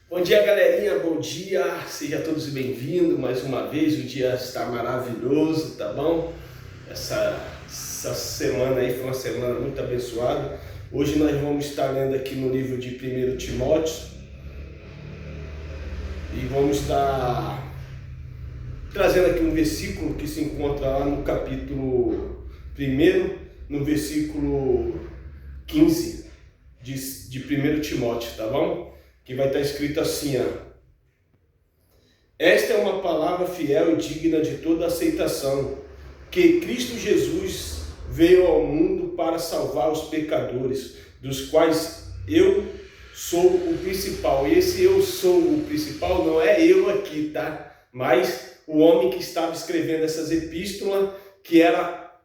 Bom dia, galerinha, bom dia, sejam todos bem-vindos mais uma vez, o dia está maravilhoso, tá bom? Essa semana aí foi uma semana muito abençoada. Hoje nós vamos estar lendo aqui no livro de 1 Timóteo e vamos estar trazendo aqui um versículo que se encontra lá no capítulo 1, no versículo 15 de 1 Timóteo, tá bom? Que vai estar escrito assim, ó. Esta é uma palavra fiel e digna de toda aceitação, que Cristo Jesus veio ao mundo para salvar os pecadores, dos quais eu sou o principal. E esse eu sou o principal não é eu aqui, tá? Mas o homem que estava escrevendo essas epístolas, que era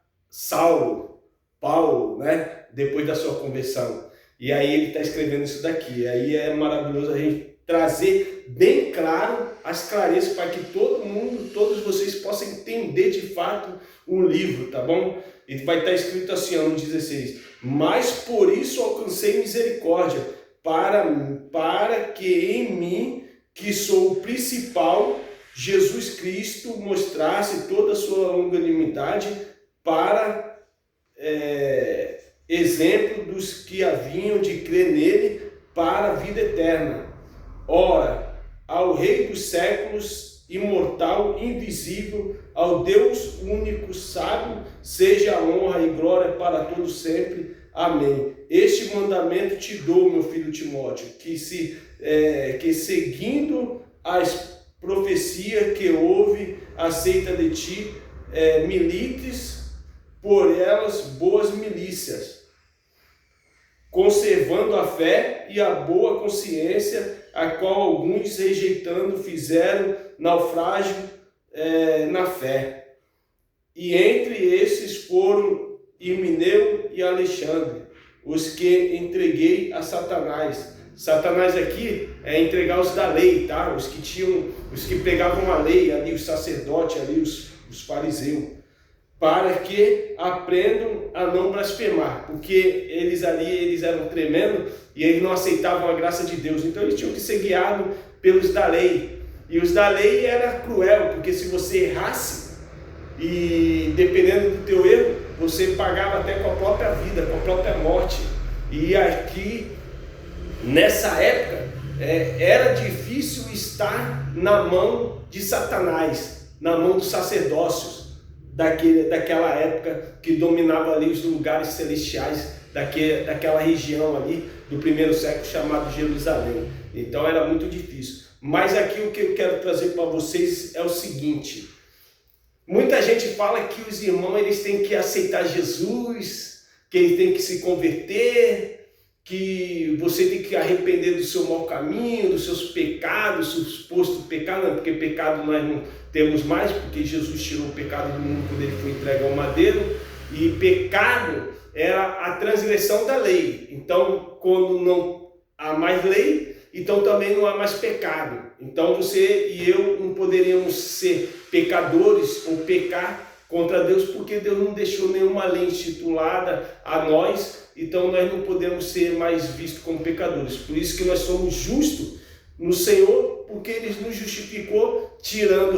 Paulo, né? Depois da sua conversão. E aí ele está escrevendo isso daqui. Aí é maravilhoso a gente trazer bem claro as clarezas para que todo mundo, todos vocês possam entender de fato o livro, tá bom? Ele vai estar escrito assim, no 16. Mas por isso alcancei misericórdia, para que em mim, que sou o principal, Jesus Cristo mostrasse toda a sua longanimidade para exemplo dos que haviam de crer nele para a vida eterna. Ora, ao Rei dos séculos, imortal, invisível, ao Deus único, sábio, seja a honra e glória para todos sempre. Amém. Este mandamento te dou, meu filho Timóteo, que seguindo as profecias que houve aceita de ti, milites por elas boas milícias, conservando a fé e a boa consciência, a qual alguns, rejeitando, fizeram naufrágio na fé. E entre esses foram Himeneu e Alexandre, os que entreguei a Satanás. Satanás aqui é entregar os da lei, tá? Os que pegavam a lei, ali os sacerdotes, ali os fariseus, para que aprendam a não blasfemar, porque eles eram tremendos e eles não aceitavam a graça de Deus, então eles tinham que ser guiados pelos da lei, e os da lei era cruel, porque se você errasse, e dependendo do teu erro, você pagava até com a própria vida, com a própria morte. E aqui, nessa época, era difícil estar na mão de Satanás, na mão dos sacerdócios, daquela época que dominava ali os lugares celestiais daquela região ali do primeiro século chamado Jerusalém. Então era muito difícil. Mas aqui o que eu quero trazer para vocês é o seguinte: muita gente fala que os irmãos eles têm que aceitar Jesus, que eles têm que se converter, que você tem que arrepender do seu mau caminho, dos seus pecados, suposto pecado, não, porque pecado nós não temos mais, porque Jesus tirou o pecado do mundo quando ele foi entregue ao madeiro, e pecado era a transgressão da lei. Então, quando não há mais lei, então também não há mais pecado. Então você e eu não poderíamos ser pecadores ou pecar contra Deus, porque Deus não deixou nenhuma lei instituída a nós, então nós não podemos ser mais vistos como pecadores. Por isso que nós somos justos no Senhor, porque Ele nos justificou,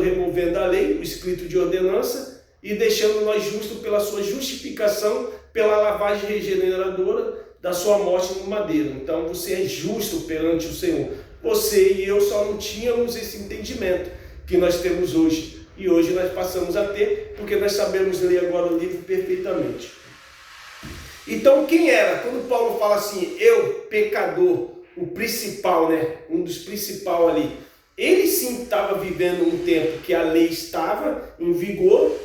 removendo a lei, o escrito de ordenança, e deixando nós justos pela sua justificação, pela lavagem regeneradora da sua morte no madeiro. Então você é justo perante o Senhor. Você e eu só não tínhamos esse entendimento que nós temos hoje. E hoje nós passamos a ter, porque nós sabemos ler agora o livro perfeitamente. Então quem era? Quando Paulo fala assim, eu, pecador, o principal, né? Um dos principais ali. Ele sim estava vivendo um tempo que a lei estava em vigor,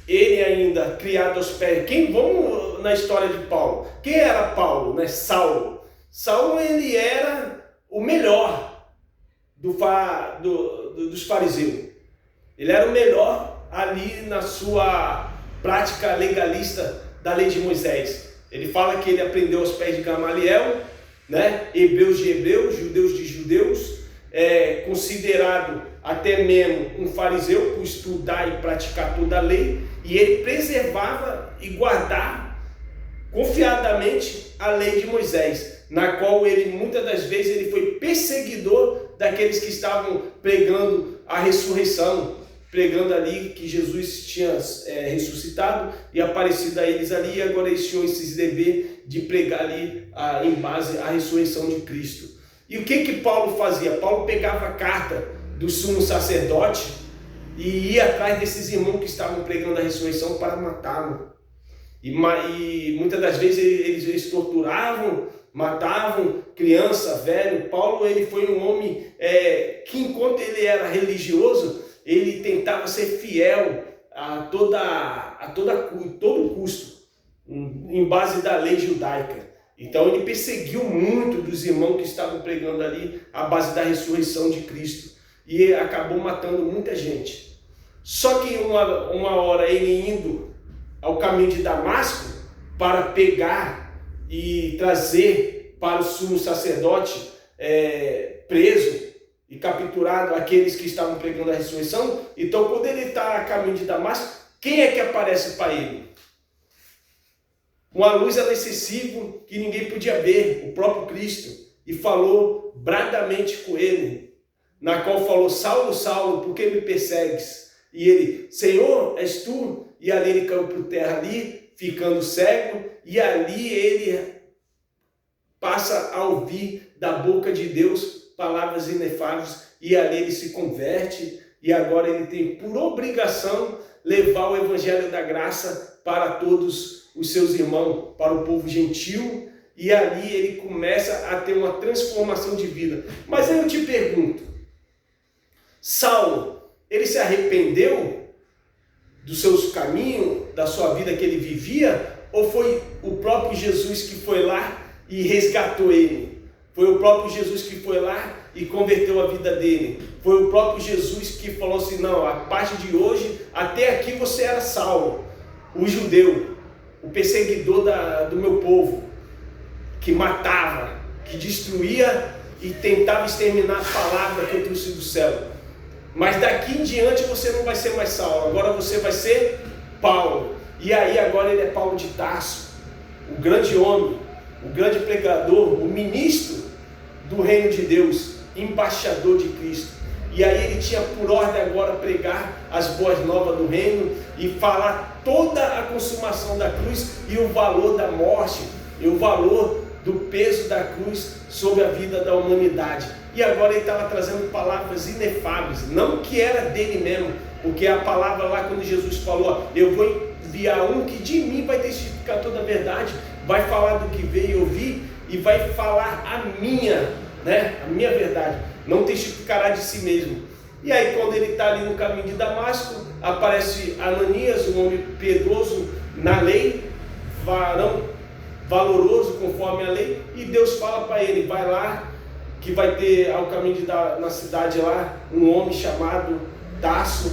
ele ainda criado aos pés. Vamos na história de Paulo. Quem era Paulo, né? Saulo. Saulo, ele era o melhor dos fariseus. Ele era o melhor ali na sua prática legalista da lei de Moisés. Ele fala que ele aprendeu aos pés de Gamaliel, né? Hebreus de hebreus, judeus de judeus, considerado até mesmo um fariseu por estudar e praticar toda a lei, e ele preservava e guardava confiadamente a lei de Moisés, na qual ele muitas das vezes ele foi perseguidor daqueles que estavam pregando a ressurreição, pregando ali que Jesus tinha ressuscitado e aparecido a eles ali, e agora eles tinham esse dever de pregar ali em base à ressurreição de Cristo. E o que Paulo fazia? Paulo pegava a carta do sumo sacerdote e ia atrás desses irmãos que estavam pregando a ressurreição para matá-lo. E muitas das vezes eles torturavam, matavam criança, velho. Paulo, ele foi um homem que, enquanto ele era religioso, ele tentava ser fiel a todo custo, em base da lei judaica. Então ele perseguiu muito dos irmãos que estavam pregando ali a base da ressurreição de Cristo, e acabou matando muita gente. Só que uma hora ele indo ao caminho de Damasco para pegar e trazer para o sumo sacerdote preso e capturado aqueles que estavam pregando a ressurreição. Então, quando ele está a caminho de Damasco, quem é que aparece para ele? Uma luz excessiva que ninguém podia ver, o próprio Cristo, e falou bradamente com ele, na qual falou: Saulo, Saulo, por que me persegues? E ele: Senhor, és tu? E ali ele caiu por terra ali, ficando cego, e ali ele passa a ouvir da boca de Deus palavras inefáveis, e ali ele se converte, e agora ele tem por obrigação levar o evangelho da graça para todos os seus irmãos, para o povo gentil, e ali ele começa a ter uma transformação de vida. Mas aí eu te pergunto, Saulo, ele se arrependeu dos seus caminhos, da sua vida que ele vivia, ou foi o próprio Jesus que foi lá e resgatou ele? Foi o próprio Jesus que foi lá e converteu a vida dele? Foi o próprio Jesus que falou assim: não, a partir de hoje, até aqui você era Saulo, o judeu, o perseguidor do meu povo, que matava, que destruía e tentava exterminar a palavra que eu trouxe do céu. Mas daqui em diante você não vai ser mais Saulo, agora você vai ser Paulo. E aí agora ele é Paulo de Tarso, o grande homem, o grande pregador, o ministro do reino de Deus, embaixador de Cristo. E aí ele tinha por ordem agora pregar as boas novas do reino e falar toda a consumação da cruz e o valor da morte, e o valor do peso da cruz sobre a vida da humanidade. E agora ele estava trazendo palavras inefáveis, não que era dele mesmo, porque a palavra lá, quando Jesus falou: eu vou enviar um que de mim vai testificar toda a verdade, vai falar do que veio ouvir e vai falar a minha verdade, não testificará de si mesmo. E aí, quando ele está ali no caminho de Damasco, aparece Ananias, um homem piedoso na lei, varão valoroso conforme a lei, e Deus fala para ele: vai lá, que vai ter ao caminho na cidade lá um homem chamado Tarso,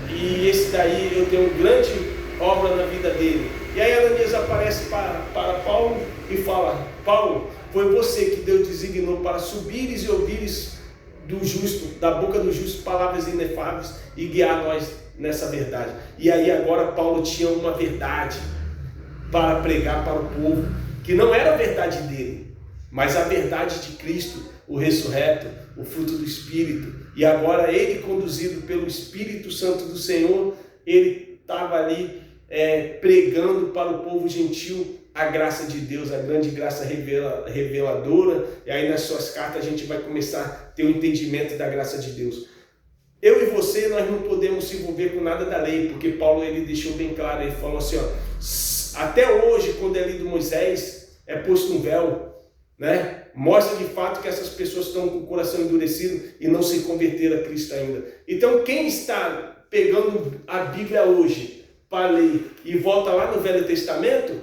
e esse daí eu tenho uma grande obra na vida dele. E aí Ananias aparece para Paulo e fala: Paulo, foi você que Deus designou para subires e ouvires do justo, da boca do justo, palavras inefáveis, e guiar nós nessa verdade. E aí agora Paulo tinha uma verdade para pregar para o povo, que não era a verdade dele, mas a verdade de Cristo, o ressurreto, o fruto do Espírito. E agora ele, conduzido pelo Espírito Santo do Senhor, ele estava ali pregando para o povo gentil a graça de Deus, a grande graça reveladora. E aí nas suas cartas a gente vai começar a ter um entendimento da graça de Deus. Eu e você, nós não podemos se envolver com nada da lei, porque Paulo ele deixou bem claro, ele falou assim: até hoje, quando é lido Moisés, é posto um véu, né? Mostra de fato que essas pessoas estão com o coração endurecido e não se converteram a Cristo ainda. Então quem está pegando a Bíblia hoje para ler e volta lá no Velho Testamento,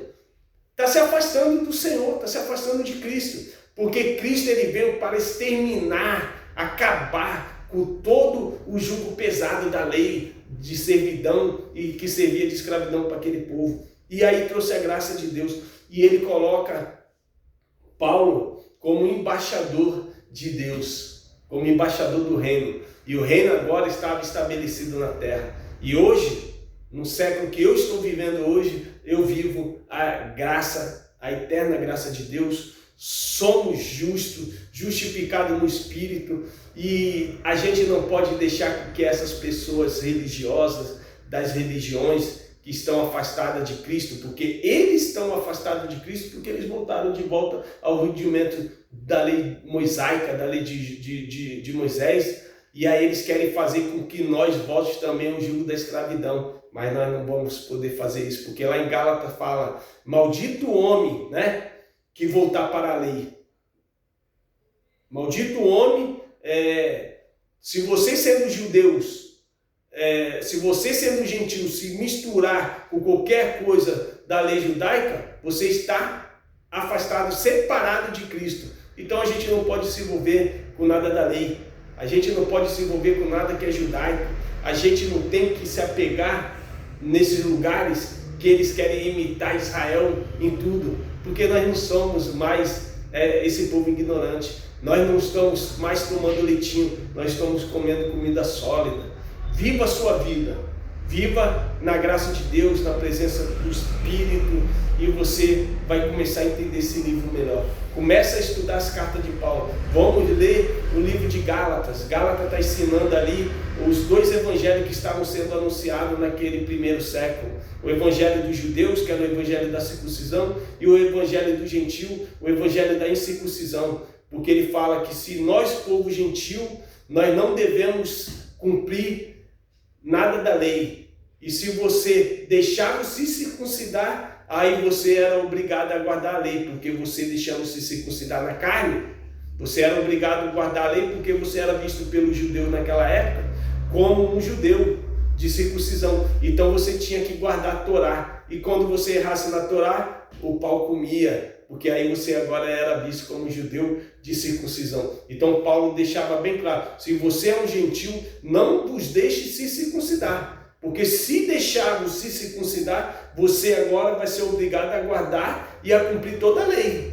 está se afastando do Senhor, está se afastando de Cristo, porque Cristo ele veio para exterminar, acabar com todo o jugo pesado da lei de servidão e que servia de escravidão para aquele povo. E aí trouxe a graça de Deus, e ele coloca Paulo como embaixador de Deus, como embaixador do reino. E o reino agora estava estabelecido na terra. E hoje, no século que eu estou vivendo hoje, eu vivo a graça, a eterna graça de Deus somos justos, justificados no Espírito, e a gente não pode deixar que essas pessoas religiosas, das religiões que estão afastadas de Cristo, porque eles estão afastados de Cristo, porque eles voltaram de volta ao rudimento da lei mosaica, da lei de Moisés, e aí eles querem fazer com que nós voltemos também ao jugo da escravidão, mas nós não vamos poder fazer isso, porque lá em Gálatas fala, maldito o homem, né, que voltar para a lei. Maldito o homem, se você sendo judeus, se você sendo gentil se misturar com qualquer coisa da lei judaica, você está afastado, separado de Cristo. Então a gente não pode se envolver com nada da lei. A gente não pode se envolver com nada que é judaico. A gente não tem que se apegar nesses lugares que eles querem imitar Israel em tudo. Porque nós não somos mais esse povo ignorante. Nós não estamos mais tomando leitinho. Nós estamos comendo comida sólida. Viva a sua vida, viva na graça de Deus, na presença do Espírito, e você vai começar a entender esse livro melhor. Começa a estudar as cartas de Paulo. Vamos ler o livro de Gálatas. Gálatas está ensinando ali os dois evangelhos que estavam sendo anunciados naquele primeiro século. O evangelho dos judeus, que era o evangelho da circuncisão, e o evangelho do gentil, o evangelho da incircuncisão. Porque ele fala que se nós, povo gentil, nós não devemos cumprir nada da lei. E se você deixava se circuncidar, aí você era obrigado a guardar a lei, porque você deixando se circuncidar na carne, você era obrigado a guardar a lei, porque você era visto pelo judeu naquela época como um judeu de circuncisão. Então você tinha que guardar a Torá. E quando você errasse na Torá, o pau comia, porque aí você agora era visto como um judeu de circuncisão. Então Paulo deixava bem claro, se você é um gentil, não vos deixe se circuncidar, porque se deixar-vos se circuncidar, você agora vai ser obrigado a guardar e a cumprir toda a lei.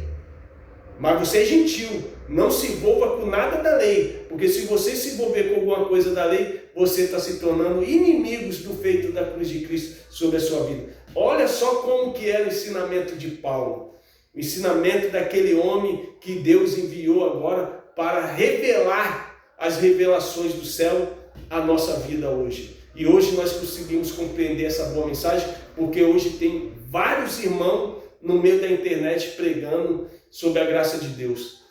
Mas você é gentil, não se envolva com nada da lei, porque se você se envolver com alguma coisa da lei, você está se tornando inimigos do feito da cruz de Cristo sobre a sua vida. Olha só como que era o ensinamento de Paulo. O ensinamento daquele homem que Deus enviou agora para revelar as revelações do céu à nossa vida hoje. E hoje nós conseguimos compreender essa boa mensagem, porque hoje tem vários irmãos no meio da internet pregando sobre a graça de Deus,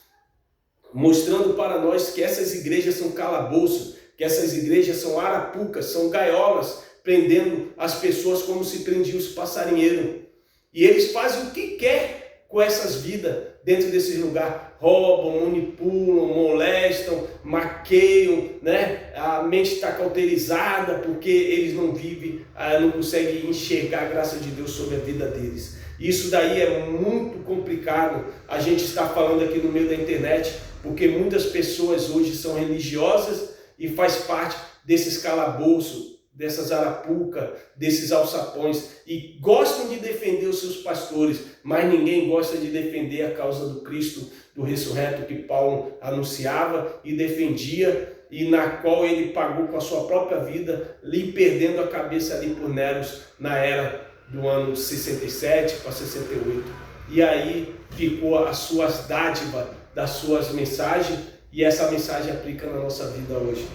mostrando para nós que essas igrejas são calabouços, que essas igrejas são arapucas, são gaiolas, prendendo as pessoas como se prendiam os passarinheiros. E eles fazem o que quer com essas vidas dentro desses lugares. Roubam, manipulam, molestam, maqueiam, né? A mente está cauterizada porque eles não vivem, não conseguem enxergar a graça de Deus sobre a vida deles. Isso daí é muito complicado a gente está falando aqui no meio da internet, porque muitas pessoas hoje são religiosas e faz parte desses calabouços, dessas arapucas, desses alçapões, e gostam de defender os seus pastores, mas ninguém gosta de defender a causa do Cristo, do ressurreto que Paulo anunciava e defendia, e na qual ele pagou com a sua própria vida, lhe perdendo a cabeça ali por Neros na era do ano 67 para 68. E aí ficou as suas dádivas das suas mensagens, e essa mensagem aplica na nossa vida hoje.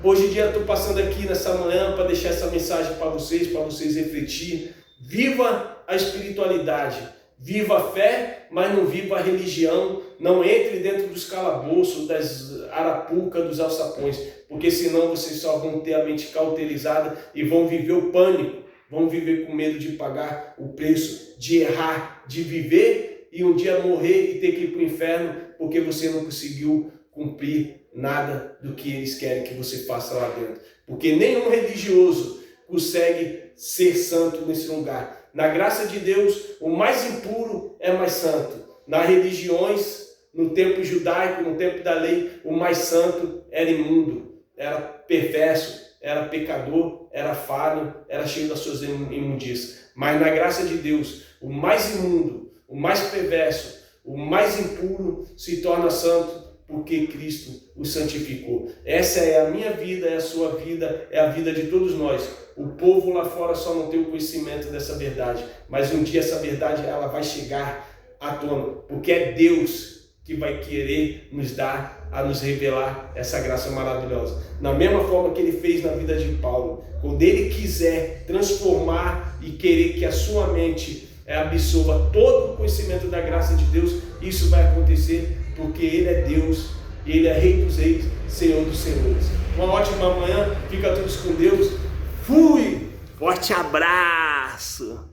Hoje em dia eu estou passando aqui nessa manhã para deixar essa mensagem para vocês refletir. Viva a espiritualidade, viva a fé, mas não viva a religião. Não entre dentro dos calabouços, das arapucas, dos alçapões, porque senão vocês só vão ter a mente cauterizada e vão viver o pânico, vão viver com medo de pagar o preço, de errar, de viver e um dia morrer e ter que ir para o inferno porque você não conseguiu cumprir nada do que eles querem que você faça lá dentro. Porque nenhum religioso consegue ser santo nesse lugar. Na graça de Deus, o mais impuro é mais santo. Nas religiões, no tempo judaico, no tempo da lei, o mais santo era imundo, era perverso, era pecador, era falho, era cheio das suas imundícias. Mas na graça de Deus, o mais imundo, o mais perverso, o mais impuro se torna santo, porque Cristo o santificou. Essa é a minha vida, é a sua vida, é a vida de todos nós. O povo lá fora só não tem o conhecimento dessa verdade, mas um dia essa verdade ela vai chegar à tona, porque é Deus que vai querer nos dar, a nos revelar essa graça maravilhosa. Da mesma forma que ele fez na vida de Paulo, quando ele quiser transformar e querer que a sua mente absorva todo o conhecimento da graça de Deus, isso vai acontecer, porque ele é Deus, ele é Rei dos Reis, Senhor dos Senhores. Uma ótima manhã, fica todos com Deus. Fui! Forte abraço!